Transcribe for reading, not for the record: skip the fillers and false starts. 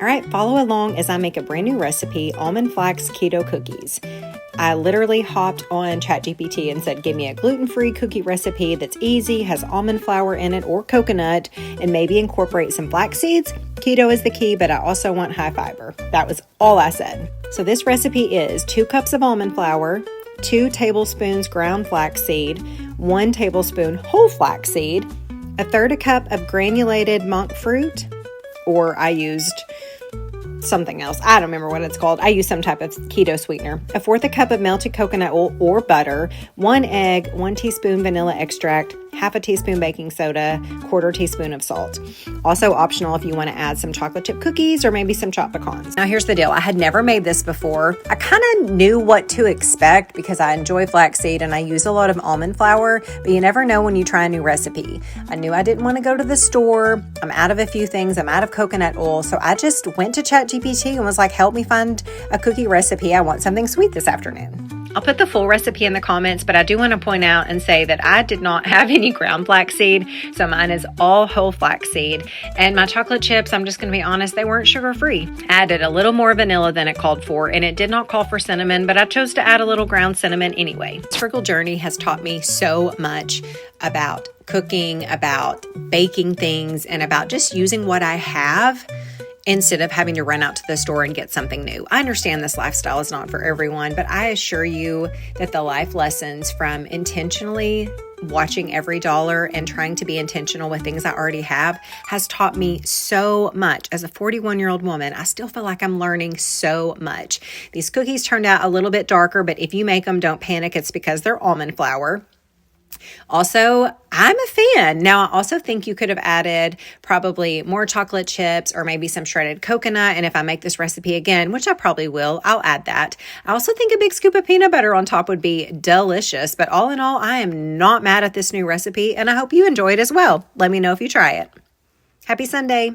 All right, follow along as I make a brand new recipe, almond flax keto cookies. I literally hopped on ChatGPT and said, give me a gluten-free cookie recipe that's easy, has almond flour in it or coconut, and maybe incorporate some flax seeds. Keto is the key, but I also want high fiber. That was all I said. So this recipe is 2 cups of almond flour, 2 tablespoons ground flaxseed, 1 tablespoon whole flaxseed, 1/3 cup of granulated monk fruit, or I used something else. I don't remember what it's called. I use some type of keto sweetener. 1/4 cup of melted coconut oil or butter, 1 egg, 1 teaspoon vanilla extract, 1/2 teaspoon baking soda, 1/4 teaspoon of salt. Also optional if you want to add some chocolate chip cookies or maybe some chopped pecans. Now here's the deal. I had never made this before. I kind of knew what to expect because I enjoy flaxseed and I use a lot of almond flour, but you never know when you try a new recipe. I knew I didn't want to go to the store. I'm out of a few things. I'm out of coconut oil. So I just went to ChatGPT and was like, help me find a cookie recipe. I want something sweet this afternoon. I'll put the full recipe in the comments, but I do want to point out and say that I did not have any ground flaxseed, so mine is all whole flaxseed. And my chocolate chips, I'm just going to be honest, they weren't sugar-free. I added a little more vanilla than it called for, and it did not call for cinnamon, but I chose to add a little ground cinnamon anyway. This frugal journey has taught me so much about cooking, about baking things, and about just using what I have instead of having to run out to the store and get something new. I understand this lifestyle is not for everyone, but I assure you that the life lessons from intentionally watching every dollar and trying to be intentional with things I already have has taught me so much. As a 41-year-old woman, I still feel like I'm learning so much. These cookies turned out a little bit darker, but if you make them, don't panic. It's because they're almond flour. Also, I'm a fan. Now, I also think you could have added probably more chocolate chips or maybe some shredded coconut. And if I make this recipe again, which I probably will, I'll add that. I also think a big scoop of peanut butter on top would be delicious. But all in all, I am not mad at this new recipe and I hope you enjoy it as well. Let me know if you try it. Happy Sunday.